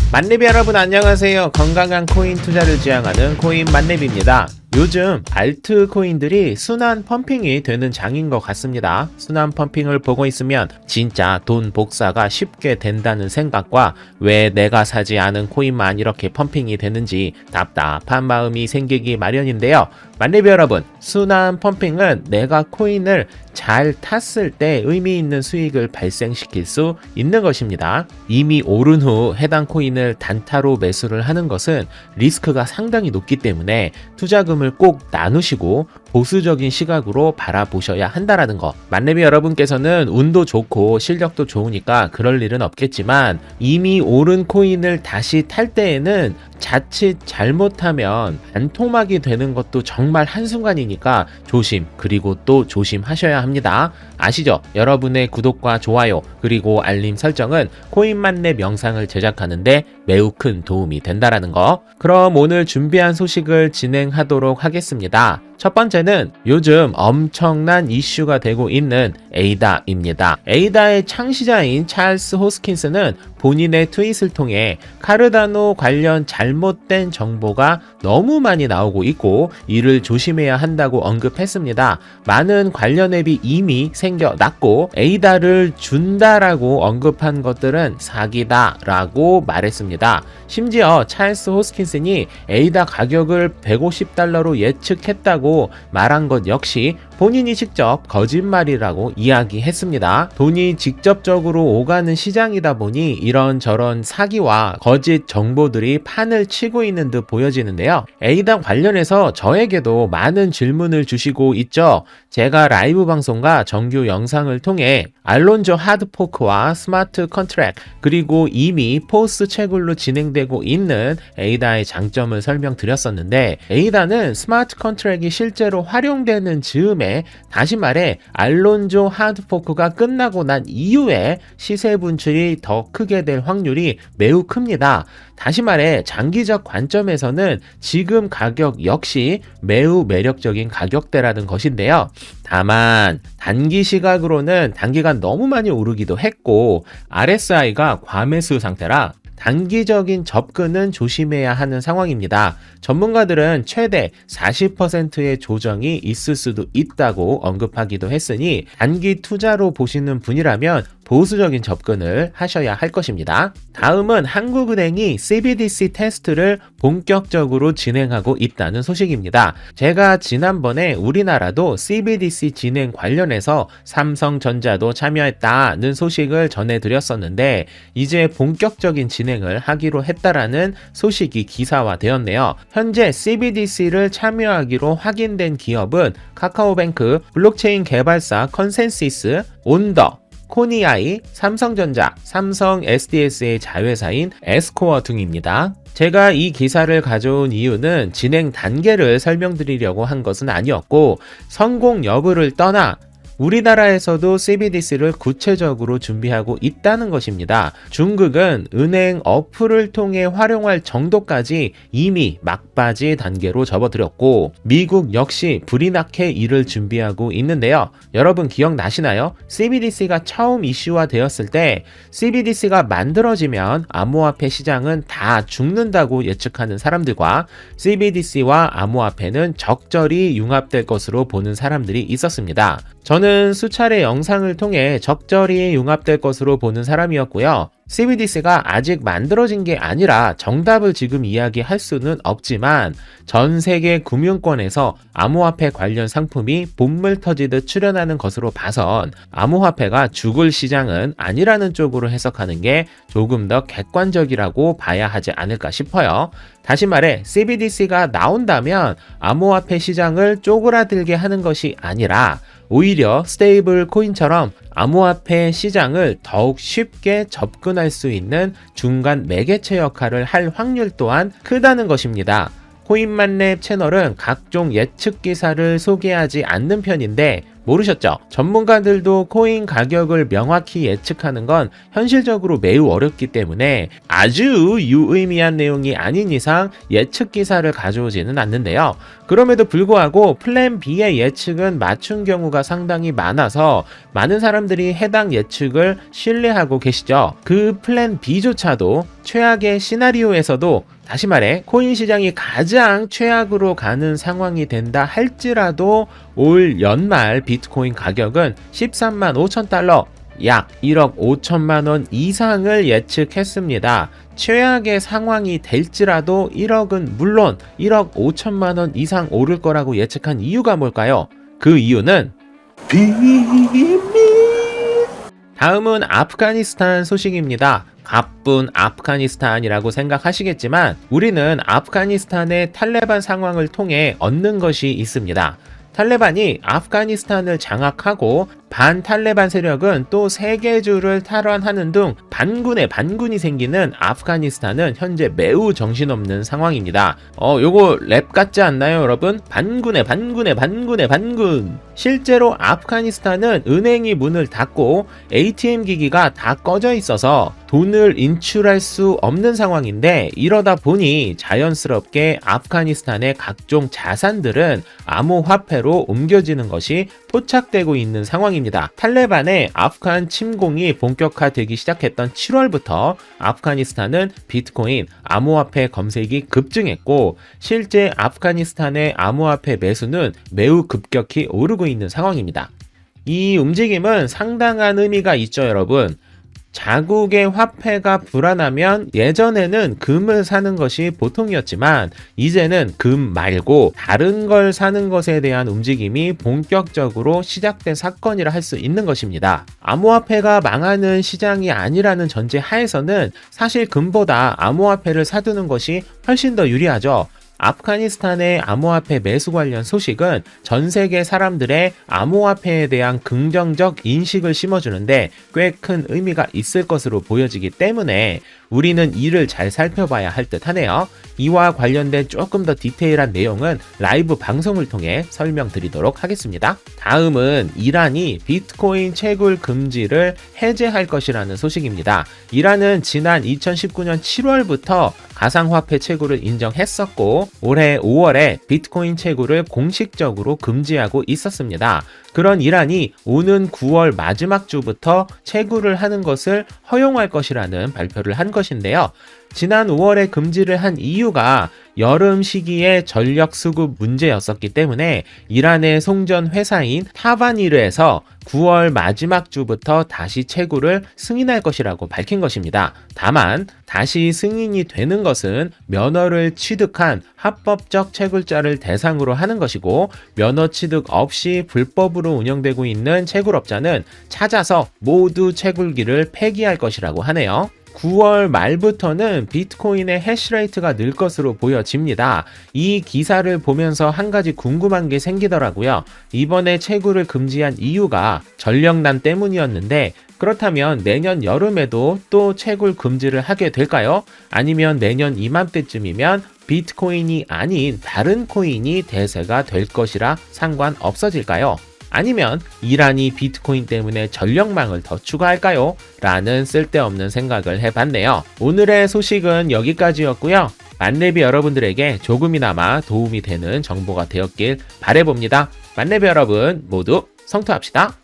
만렙 여러분 안녕하세요. 건강한 코인 투자를 지향하는 코인 만렙입니다. 요즘 알트코인들이 순환 펌핑이 되는 장인 것 같습니다. 순환 펌핑을 보고 있으면 진짜 돈 복사가 쉽게 된다는 생각과 왜 내가 사지 않은 코인만 이렇게 펌핑이 되는지 답답한 마음이 생기기 마련인데요. 만렙 여러분, 순환 펌핑은 내가 코인을 잘 탔을 때 의미 있는 수익을 발생시킬 수 있는 것입니다. 이미 오른 후 해당 코인을 단타로 매수를 하는 것은 리스크가 상당히 높기 때문에 투자금을 꼭 나누시고 보수적인 시각으로 바라보셔야 한다라는 거. 만렙이 여러분께서는 운도 좋고 실력도 좋으니까 그럴 일은 없겠지만 이미 오른 코인을 다시 탈 때에는 자칫 잘못하면 반토막이 되는 것도 정말 한순간이니까 조심, 그리고 또 조심하셔야 합니다. 아시죠? 여러분의 구독과 좋아요 그리고 알림 설정은 코인만렙 영상을 제작하는데 매우 큰 도움이 된다라는 거. 그럼 오늘 준비한 소식을 진행하도록 하겠습니다. 첫 번째는 요즘 엄청난 이슈가 되고 있는 에이다입니다. 에이다의 창시자인 찰스 호스킨스는 본인의 트윗을 통해 카르다노 관련 잘못된 정보가 너무 많이 나오고 있고 이를 조심해야 한다고 언급했습니다. 많은 관련 앱이 이미 생겨났고 에이다를 준다라고 언급한 것들은 사기다라고 말했습니다. 심지어 찰스 호스킨슨이 에이다 가격을 $150로 예측했다고 말한 것 역시 본인이 직접 거짓말이라고 이야기했습니다. 돈이 직접적으로 오가는 시장이다 보니 이런저런 사기와 거짓 정보들이 판을 치고 있는 듯 보여지는데요. 에이다 관련해서 저에게도 많은 질문을 주시고 있죠. 제가 라이브 방송과 정규 영상을 통해 알론조 하드포크와 스마트 컨트랙 그리고 이미 포스트 채굴로 진행되고 있는 에이다의 장점을 설명드렸었는데 에이다는 스마트 컨트랙이 실제로 활용되는 즈음에 다시 말해 알론조 하드포크가 끝나고 난 이후에 시세 분출이 더 크게 될 확률이 매우 큽니다. 다시 말해 장기적 관점에서는 지금 가격 역시 매우 매력적인 가격대라는 것인데요. 다만 단기 시각으로는 단기간 너무 많이 오르기도 했고 RSI가 과매수 상태라 단기적인 접근은 조심해야 하는 상황입니다. 전문가들은 최대 40%의 조정이 있을 수도 있다고 언급하기도 했으니 단기 투자로 보시는 분이라면 보수적인 접근을 하셔야 할 것입니다. 다음은 한국은행이 CBDC 테스트를 본격적으로 진행하고 있다는 소식입니다. 제가 지난번에 우리나라도 CBDC 진행 관련해서 삼성전자도 참여했다는 소식을 전해드렸었는데 이제 본격적인 진행을 하기로 했다라는 소식이 기사화되었네요. 현재 CBDC를 참여하기로 확인된 기업은 카카오뱅크, 블록체인 개발사 컨센시스, 온더, 코니아이, 삼성전자, 삼성 SDS의 자회사인 에스코어 등입니다. 제가 이 기사를 가져온 이유는 진행 단계를 설명드리려고 한 것은 아니었고 성공 여부를 떠나 우리나라에서도 CBDC를 구체적으로 준비하고 있다는 것입니다. 중국은 은행 어플을 통해 활용할 정도까지 이미 막바지 단계로 접어들었고 미국 역시 불이 나게 이를 준비하고 있는데요. 여러분 기억나시나요? CBDC가 처음 이슈화되었을 때 CBDC가 만들어지면 암호화폐 시장은 다 죽는다고 예측하는 사람들과 CBDC와 암호화폐는 적절히 융합될 것으로 보는 사람들이 있었습니다. 저는 수차례 영상을 통해 적절히 융합될 것으로 보는 사람이었고요. CBDC가 아직 만들어진 게 아니라 정답을 지금 이야기할 수는 없지만 전 세계 금융권에서 암호화폐 관련 상품이 본물 터지듯 출현하는 것으로 봐선 암호화폐가 죽을 시장은 아니라는 쪽으로 해석하는 게 조금 더 객관적이라고 봐야 하지 않을까 싶어요. 다시 말해 CBDC가 나온다면 암호화폐 시장을 쪼그라들게 하는 것이 아니라 오히려 스테이블 코인처럼 암호화폐 시장을 더욱 쉽게 접근할 수 있는 중간 매개체 역할을 할 확률 또한 크다는 것입니다. 코인만렙 채널은 각종 예측 기사를 소개하지 않는 편인데 모르셨죠? 전문가들도 코인 가격을 명확히 예측하는 건 현실적으로 매우 어렵기 때문에 아주 유의미한 내용이 아닌 이상 예측 기사를 가져오지는 않는데요. 그럼에도 불구하고 플랜 B의 예측은 맞춘 경우가 상당히 많아서 많은 사람들이 해당 예측을 신뢰하고 계시죠. 그 플랜 B조차도 최악의 시나리오에서도, 다시 말해 코인 시장이 가장 최악으로 가는 상황이 된다 할지라도 올 연말 비트코인 가격은 13만 5천 달러, 약 1억 5천만 원 이상을 예측했습니다. 최악의 상황이 될지라도 1억은 물론 1억 5천만 원 이상 오를 거라고 예측한 이유가 뭘까요? 그 이유는 비밀. 다음은 아프가니스탄 소식입니다. 가뿐 아프가니스탄이라고 생각하시겠지만 우리는 아프가니스탄의 탈레반 상황을 통해 얻는 것이 있습니다. 탈레반이 아프가니스탄을 장악하고 반탈레반 세력은 또 세계주를 탈환하는 등 반군이 생기는 아프가니스탄은 현재 매우 정신없는 상황입니다. 요거 랩 같지 않나요, 여러분? 반군. 실제로 아프가니스탄은 은행이 문을 닫고 ATM 기기가 다 꺼져 있어서 돈을 인출할 수 없는 상황인데, 이러다 보니 자연스럽게 아프가니스탄의 각종 자산들은 암호화폐로 옮겨지는 것이 포착되고 있는 상황입니다. 탈레반의 아프간 침공이 본격화되기 시작했던 7월부터 아프가니스탄은 비트코인, 암호화폐 검색이 급증했고 실제 아프가니스탄의 암호화폐 매수는 매우 급격히 오르고 있는 상황입니다. 이 움직임은 상당한 의미가 있죠, 여러분. 자국의 화폐가 불안하면 예전에는 금을 사는 것이 보통이었지만 이제는 금 말고 다른 걸 사는 것에 대한 움직임이 본격적으로 시작된 사건이라 할 수 있는 것입니다. 암호화폐가 망하는 시장이 아니라는 전제 하에서는 사실 금보다 암호화폐를 사두는 것이 훨씬 더 유리하죠. 아프가니스탄의 암호화폐 매수 관련 소식은 전 세계 사람들의 암호화폐에 대한 긍정적 인식을 심어주는데 꽤 큰 의미가 있을 것으로 보여지기 때문에 우리는 이를 잘 살펴봐야 할 듯 하네요. 이와 관련된 조금 더 디테일한 내용은 라이브 방송을 통해 설명드리도록 하겠습니다. 다음은 이란이 비트코인 채굴 금지를 해제할 것이라는 소식입니다. 이란은 지난 2019년 7월부터 가상화폐 채굴을 인정했었고 올해 5월에 비트코인 채굴을 공식적으로 금지하고 있었습니다. 그런 이란이 오는 9월 마지막 주부터 채굴을 하는 것을 허용할 것이라는 발표를 한 것인데요. 지난 5월에 금지를 한 이유가 여름 시기에 전력 수급 문제였었기 때문에 이란의 송전 회사인 타바니르에서 9월 마지막 주부터 다시 채굴을 승인할 것이라고 밝힌 것입니다. 다만 다시 승인이 되는 것은 면허를 취득한 합법적 채굴자를 대상으로 하는 것이고 면허 취득 없이 불법으로 운영되고 있는 채굴업자는 찾아서 모두 채굴기를 폐기할 것이라고 하네요. 9월 말부터는 비트코인의 해시레이트가 늘 것으로 보여집니다. 이 기사를 보면서 한 가지 궁금한 게 생기더라고요. 이번에 채굴을 금지한 이유가 전력난 때문이었는데 그렇다면 내년 여름에도 또 채굴 금지를 하게 될까요? 아니면 내년 이맘때쯤이면 비트코인이 아닌 다른 코인이 대세가 될 것이라 상관없어질까요? 아니면 이란이 비트코인 때문에 전력망을 더 추가할까요? 라는 쓸데없는 생각을 해봤네요. 오늘의 소식은 여기까지였고요. 만렙이 여러분들에게 조금이나마 도움이 되는 정보가 되었길 바라봅니다. 만렙이 여러분 모두 성투합시다.